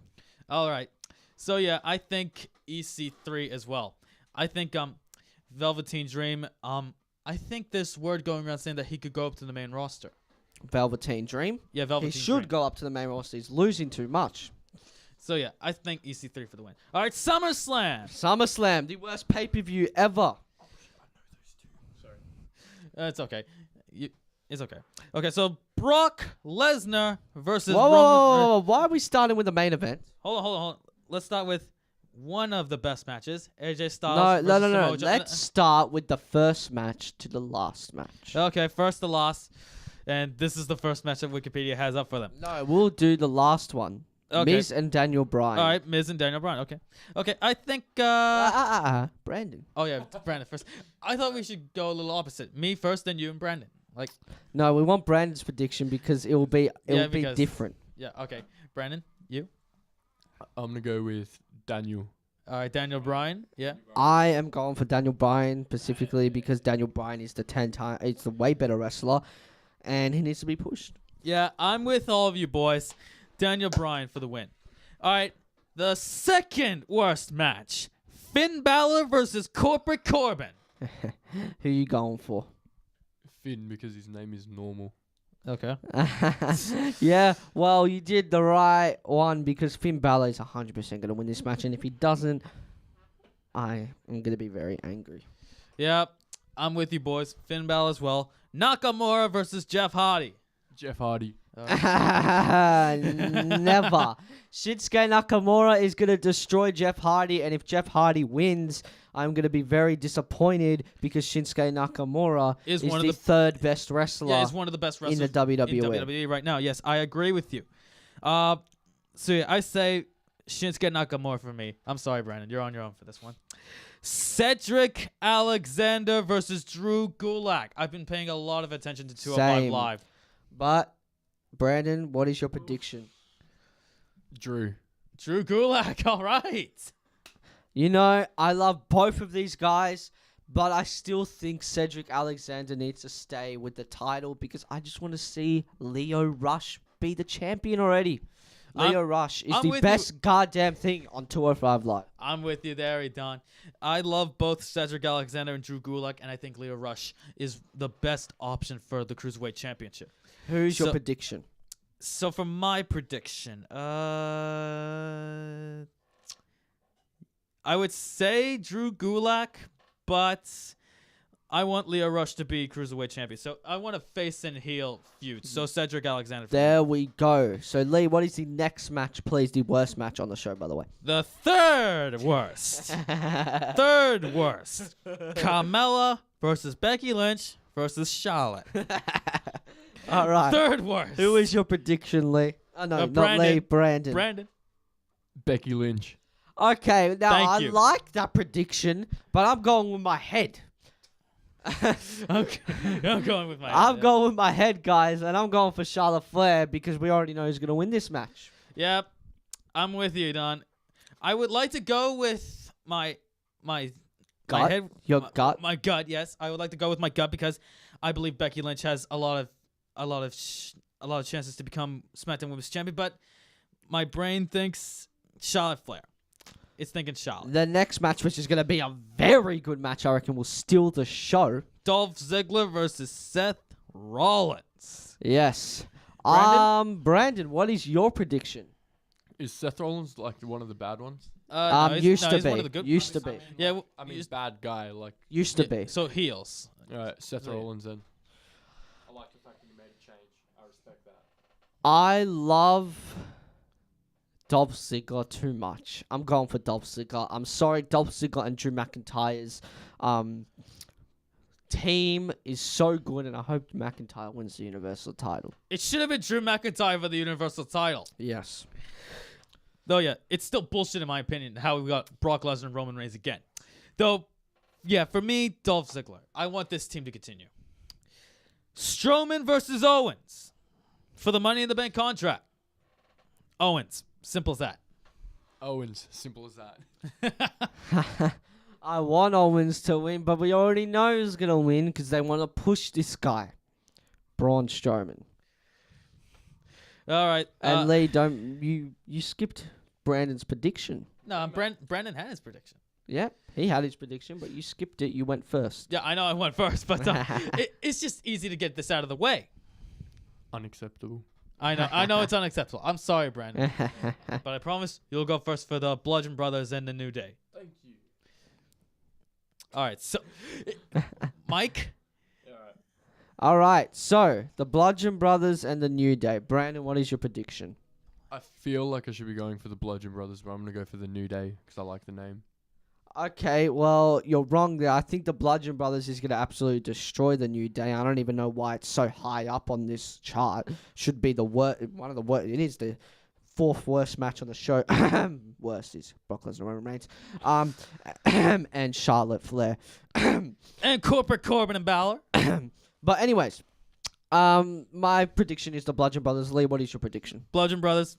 All right. So, yeah, I think EC3 as well. I think Velveteen Dream, I think there's word going around saying that he could go up to the main roster. Velveteen Dream? Yeah, Velveteen He should Dream. go up to the main roster. He's losing too much. So, yeah, I think EC3 for the win. All right, SummerSlam. SummerSlam, the worst pay-per-view ever. It's okay. It's okay. Okay, so Brock Lesnar versus Whoa, Roman. whoa, whoa, why are we starting with the main event? Hold on. Let's start with one of the best matches. AJ Styles. No. versus Samoa Joe. Let's start with the first match to the last match. Okay, first the last. And this is the first match that Wikipedia has up for them. No, we'll do the last one. Okay. Miz and Daniel Bryan. All right, Miz and Daniel Bryan. Okay, I think. Brandon. Oh yeah, Brandon first. I thought we should go a little opposite. Me first, then you and Brandon. Like. No, we want Brandon's prediction because it will be because- different. Yeah. Okay, Brandon, you. I'm going to go with Daniel. All right, Daniel Bryan. Yeah. I am going for Daniel Bryan specifically because Daniel Bryan is it's the way better wrestler, and he needs to be pushed. Yeah, I'm with all of you boys. Daniel Bryan for the win. All right, the second worst match. Finn Balor versus Corporate Corbin. Who you going for? Finn, because his name is normal. Okay. Yeah, well, you did the right one because Finn Balor is 100% going to win this match, and if he doesn't, I am going to be very angry. Yeah, I'm with you boys. Finn Balor as well. Nakamura versus Jeff Hardy. Jeff Hardy. Never. Shinsuke Nakamura is going to destroy Jeff Hardy, and if Jeff Hardy wins, I'm going to be very disappointed because Shinsuke Nakamura is one of the the- third best wrestler. Yeah, he's one of the best wrestlers the WWE. in WWE right now. Yes, I agree with you. So yeah, I say Shinsuke Nakamura for me. I'm sorry, Brandon. You're on your own for this one. Cedric Alexander versus Drew Gulak. I've been paying a lot of attention to 205 Same. Live. But, Brandon, what is your prediction? Drew. Drew Gulak. All right. You know, I love both of these guys, but I still think Cedric Alexander needs to stay with the title because I just want to see Leo Rush be the champion already. Leo Rush is I'm the with best goddamn thing on 205 Live. I'm with you there, Edan. I love both Cedric Alexander and Drew Gulak, and I think Leo Rush is the best option for the Cruiserweight Championship. Who's your So- prediction? So for my prediction, I would say Drew Gulak, but I want Leo Rush to be Cruiserweight champion. So I want a face and heel feud. So Cedric Alexander. For me. There we go. So, Lee, what is the next match, please? The worst match on the show, by the way. The third worst. Third worst. Carmella versus Becky Lynch versus Charlotte. All right. Third worst. Who is your prediction, Lee? Oh, no, not Brandon. Lee, Brandon. Brandon? Becky Lynch. Okay, now Thank I you. like that prediction, but I'm going with my head. Okay. I'm going with my I'm going with my head, guys, and I'm going for Charlotte Flair because we already know who's going to win this match. Yep. I'm with you, Don. I would like to go with my Gut? head, Your my, gut? My gut, yes. I would like to go with my gut because I believe Becky Lynch has a lot of chances to become SmackDown Women's Champion, but my brain thinks Charlotte Flair. It's thinking Charlotte. The next match, which is going to be a very good match, I reckon, will steal the show. Dolph Ziggler versus Seth Rollins. Yes. Brandon? Brandon, what is your prediction? Is Seth Rollins like one of the bad ones? No, he's- Used no, to he's one of be. the good Used to ones. be. Yeah, well, I mean, bad guy. Like, Used to be. So heels. Seth Yeah. Rollins then. I like the fact that you made a change. I respect that. I love Dolph Ziggler too much. I'm going for Dolph Ziggler. I'm sorry, Dolph Ziggler and Drew McIntyre's team is so good, and I hope McIntyre wins the Universal title. It should have been Drew McIntyre for the Universal title. Yes. Though, yeah, it's still bullshit in my opinion how we got Brock Lesnar and Roman Reigns again. Though, yeah, for me, Dolph Ziggler. I want this team to continue. Strowman versus Owens for the Money in the Bank contract. Owens. Simple as that. Owens, simple as that. I want Owens to win, but we already know who's going to win because they want to push this guy, Braun Strowman. All right. And Lee, you skipped Brandon's prediction. No, Brandon had his prediction. Yeah, he had his prediction, but you skipped it. You went first. Yeah, I know I went first, but it's just easy to get this out of the way. Unacceptable. I know it's unacceptable. I'm sorry, Brandon. But I promise you'll go first for the Bludgeon Brothers and the New Day. Thank you. All right, so Mike. All right, so the Bludgeon Brothers and the New Day. Brandon, what is your prediction? I feel like I should be going for the Bludgeon Brothers, but I'm going to go for the New Day because I like the name. Okay, well, you're wrong there. I think the Bludgeon Brothers is going to absolutely destroy the New Day. I don't even know why it's so high up on this chart. Should be the one of the worst. It is the fourth worst match on the show. Worst is Brock Lesnar, Roman Reigns, and Charlotte Flair. And Corporate Corbin and Balor. But anyways, my prediction is the Bludgeon Brothers. Lee, what is your prediction? Bludgeon Brothers.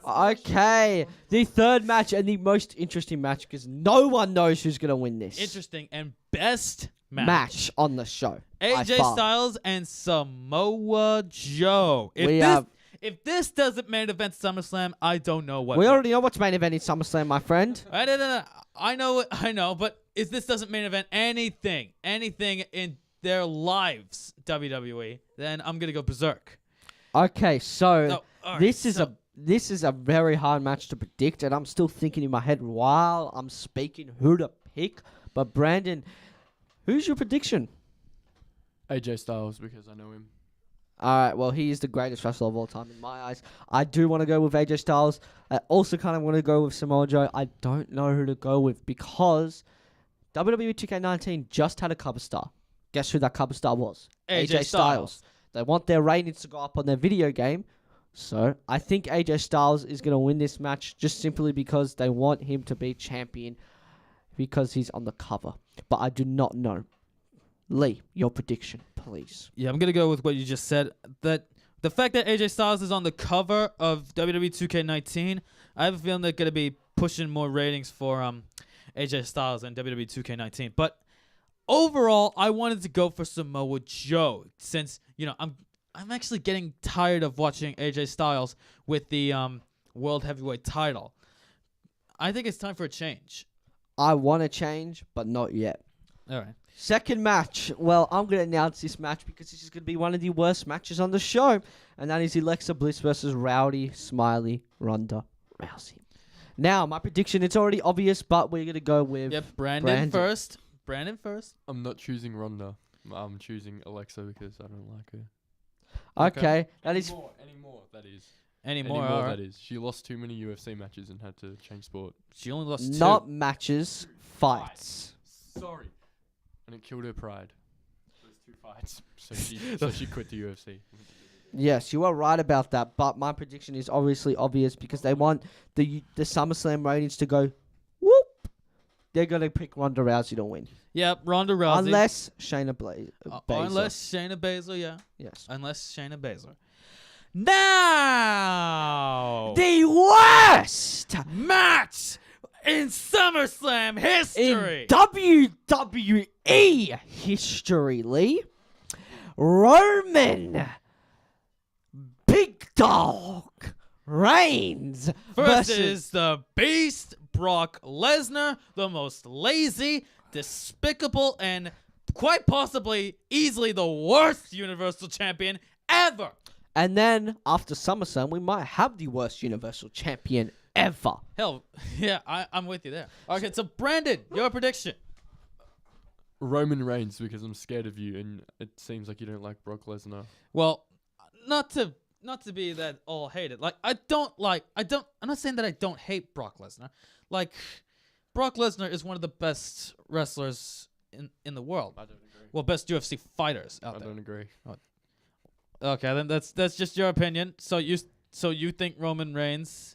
Okay, the third match and the most interesting match because no one knows who's going to win this. Interesting and best match on the show. by AJ far. Styles and Samoa Joe. If this doesn't main event SummerSlam, I don't know what. We will. already know what's main event in SummerSlam, my friend. I know, but if this doesn't main event anything in their lives, WWE, then I'm gonna go berserk. Okay, so No, all right, this is a very hard match to predict, and I'm still thinking in my head while I'm speaking who to pick. But Brandon, who's your prediction? AJ Styles because I know him. All right, well, he is the greatest wrestler of all time in my eyes. I do want to go with AJ Styles. I also kind of want to go with Samoa Joe. I don't know who to go with because WWE 2K19 just had a cover star. Guess who that cover star was? AJ Styles. They want their ratings to go up on their video game, So I think AJ Styles is going to win this match just simply because they want him to be champion because he's on the cover. But I do not know. Lee, your prediction, please. Yeah, I'm gonna go with what you just said. That the fact that AJ Styles is on the cover of WWE 2K19, I have a feeling they're gonna be pushing more ratings for AJ Styles and WWE 2K19. But overall, I wanted to go for Samoa Joe since I'm actually getting tired of watching AJ Styles with the World Heavyweight title. I think it's time for a change. I want to change, but not yet. All right. Second match. Well, I'm going to announce this match because this is going to be one of the worst matches on the show. And that is Alexa Bliss versus Rowdy Smiley Ronda Rousey. Now, my prediction, it's already obvious, but we're going to go with... Yep, Brandon first. I'm not choosing Ronda. I'm choosing Alexa because I don't like her. Okay. That is... Anymore, that is. Anymore, all right. that is. She lost too many UFC matches and had to change sport. She only lost two. Not matches, fights. Sorry. And it killed her pride. Those 2 fights. So she quit the UFC. Yes, you are right about that, but my prediction is obviously obvious because they want the SummerSlam ratings to go whoop. They're going to pick Ronda Rousey to win. Yep, Ronda Rousey. Unless Shayna Baszler. Unless Shayna Baszler, yeah. Yes. Unless Shayna Baszler. Now, The worst match in SummerSlam history. in WWE history, Lee. Roman Big Dog Reigns versus the Beast Brock Lesnar, the most lazy, despicable, and quite possibly easily the worst Universal Champion ever. And then, after SummerSlam, we might have the worst Universal Champion ever. Hell, yeah, I'm with you there. Okay, so Brandon, your prediction. Roman Reigns because I'm scared of you and it seems like you don't like Brock Lesnar. Well, not to be that all hated. Like, I'm not saying that I don't hate Brock Lesnar. Like, Brock Lesnar is one of the best wrestlers in the world. I don't agree. Well, best UFC fighters out I there. don't agree. Okay, then that's just your opinion. So you think Roman Reigns?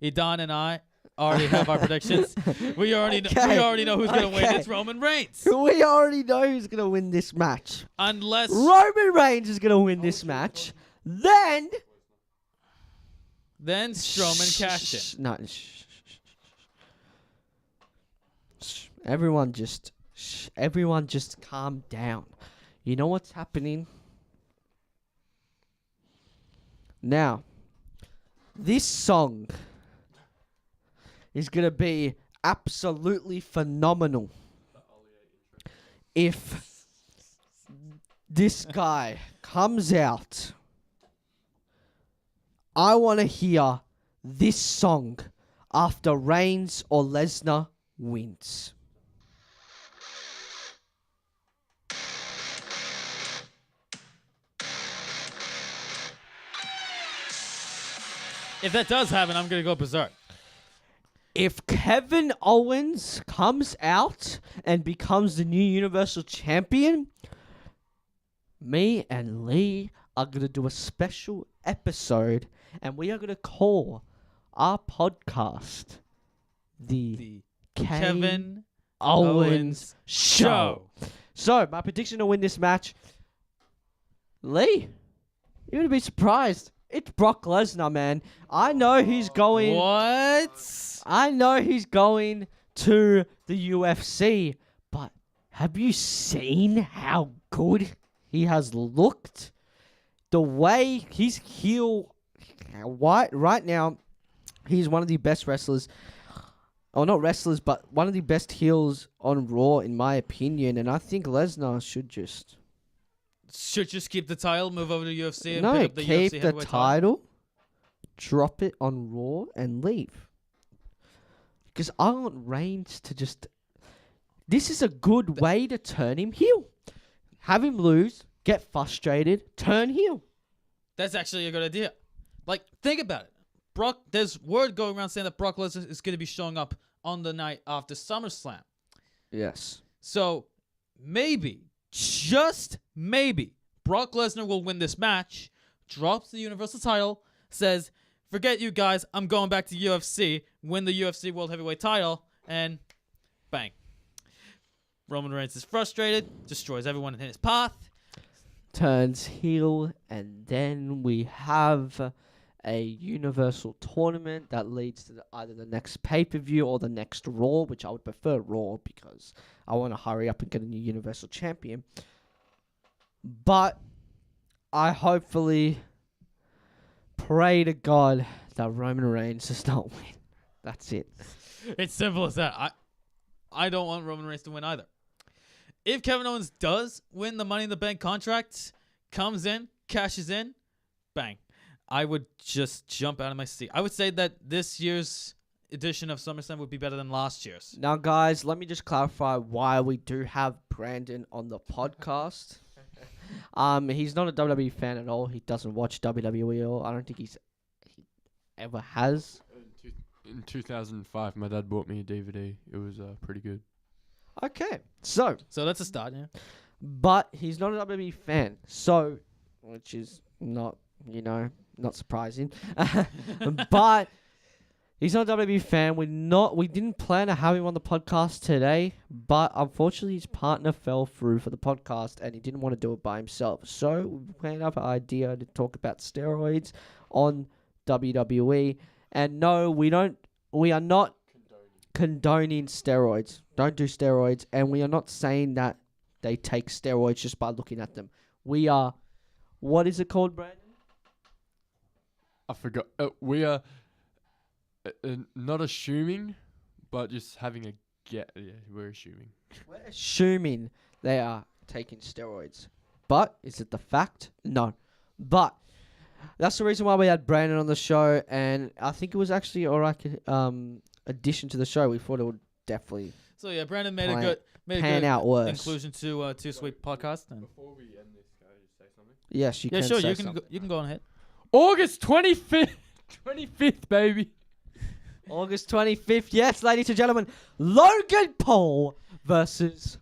Edan and I already have our predictions. We already know who's gonna win. It's Roman Reigns. We already know who's going to win this match. Unless Roman Reigns is going to win this match. Then Strowman cashed in. No. Everyone just calm down. You know what's happening? Now, this song is going to be absolutely phenomenal if this guy comes out. I want to hear this song after Reigns or Lesnar wins. If that does happen, I'm gonna go berserk. If Kevin Owens comes out and becomes the new Universal Champion, me and Lee are going to do a special episode and we are going to call our podcast the Kevin Owens Show. So, my prediction to win this match, Lee, you're going to be surprised. It's Brock Lesnar, man. I know he's going... What? I know he's going to the UFC, but have you seen how good he has looked? The way he's heel... Right now, he's one of the best wrestlers... Oh, not wrestlers, but one of the best heels on Raw, in my opinion. And I think Lesnar should just... Should just keep the title, move over to UFC, and No, pick up the UFC keep the heavyweight title, drop it on Raw, and leave. Because I want Reigns to just... This is a good way to turn him heel. Have him lose, get frustrated, turn heel. That's actually a good idea. Like, think about it. There's word going around saying that Brock Lesnar is going to be showing up on the night after SummerSlam. Yes. So, maybe, just maybe, Brock Lesnar will win this match, drops the Universal title, says, forget you guys, I'm going back to UFC, win the UFC World Heavyweight title, and bang. Roman Reigns is frustrated, destroys everyone in his path. Turns heel, and then we have a Universal Tournament that leads to either the next pay-per-view or the next Raw, which I would prefer Raw because I want to hurry up and get a new Universal Champion. But I hopefully pray to God that Roman Reigns does not win. That's it. It's simple as that. I don't want Roman Reigns to win either. If Kevin Owens does win the Money in the Bank contract, comes in, cashes in, bang. I would just jump out of my seat. I would say that this year's edition of SummerSlam would be better than last year's. Now, guys, let me just clarify why we do have Brandon on the podcast. He's not a WWE fan at all. He doesn't watch WWE at all. I don't think he ever has. In 2005, my dad bought me a DVD. It was pretty good. Okay, so that's a start, yeah. but he's not a WWE fan, so which is not not surprising. But he's not a WWE fan. We didn't plan to have him on the podcast today, but unfortunately his partner fell through for the podcast and he didn't want to do it by himself. So we came up with an idea to talk about steroids on WWE. And no, we are not condoning steroids. Don't do steroids. And we are not saying that they take steroids just by looking at them. We are, what is it called, Brandon? I forgot. We are not assuming, but just having a get. Yeah, we're assuming. We're assuming they are taking steroids. But is it the fact? No. But that's the reason why we had Brandon on the show, and I think it was actually alright addition to the show. We thought it would definitely So yeah, Brandon made pan a good out worse. inclusion to 2Sweet podcast. And Before we end this, can I just say something? Yes, you yeah, can sure, say you can something. you can go on ahead. August 25th, 25th, baby. August 25th, yes, ladies and gentlemen, Logan Paul versus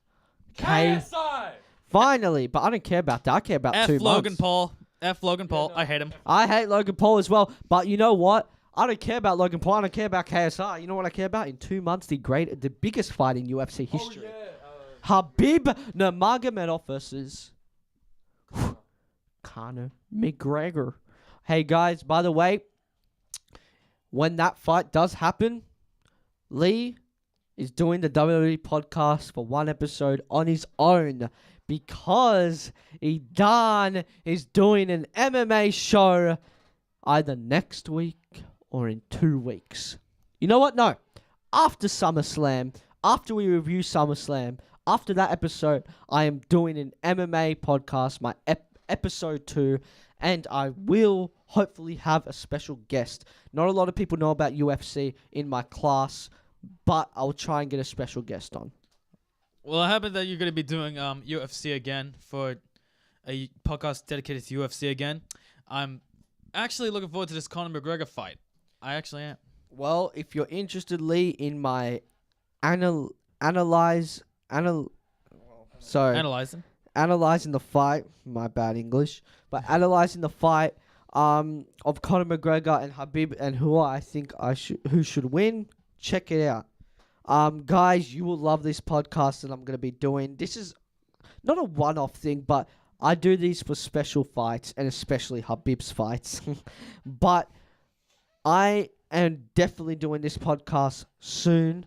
K. KSI. Finally, but I don't care about that. I care about F 2 Logan months. Paul. F Logan Paul. no. I hate him. I hate Logan Paul as well, but you know what? I don't care about Logan Paul. I don't care about KSI. You know what I care about? In 2 months, the biggest fight in UFC history. Habib Nurmagomedov versus Conor McGregor. Hey guys, by the way, when that fight does happen, Lee is doing the WWE podcast for 1 episode on his own because Edan is doing an MMA show either next week or in 2 weeks. You know what? No. After SummerSlam, after we review SummerSlam, after that episode, I am doing an MMA podcast, my episode 2, and I will hopefully have a special guest. Not a lot of people know about UFC in my class, but I'll try and get a special guest on. Well, I happen that you're going to be doing UFC again for a podcast dedicated to UFC again. I'm actually looking forward to this Conor McGregor fight. I actually am. Well, if you're interested, Lee, in my analyzing the fight, my bad English, but analyzing the fight of Conor McGregor and Habib and who I think who should win, check it out. Guys, you will love this podcast that I'm going to be doing. This is not a one-off thing, but I do these for special fights and especially Habib's fights. But I am definitely doing this podcast soon,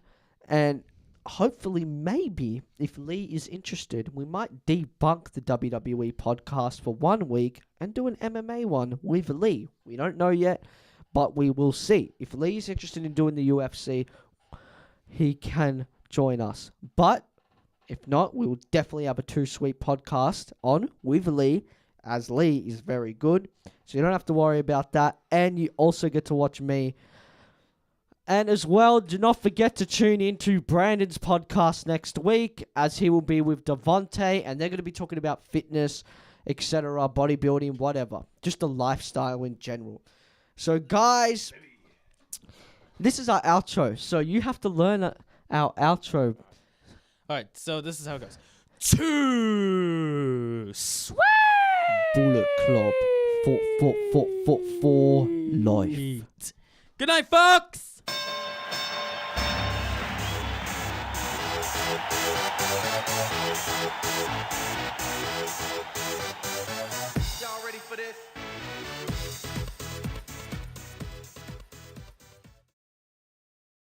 and hopefully, maybe, if Lee is interested, we might debunk the WWE podcast for 1 week and do an MMA one with Lee. We don't know yet, but we will see. If Lee is interested in doing the UFC, he can join us. But if not, we will definitely have a 2Sweet podcast on with Lee, as Lee is very good. So you don't have to worry about that. And you also get to watch me. And as well, do not forget to tune into Brandon's podcast next week, as he will be with Devontae, and they're going to be talking about fitness, etc., bodybuilding, whatever. Just the lifestyle in general. So, guys, this is our outro. So you have to learn our outro. All right, so this is how it goes. 2Sweet. Bullet Club for life. Good night, folks.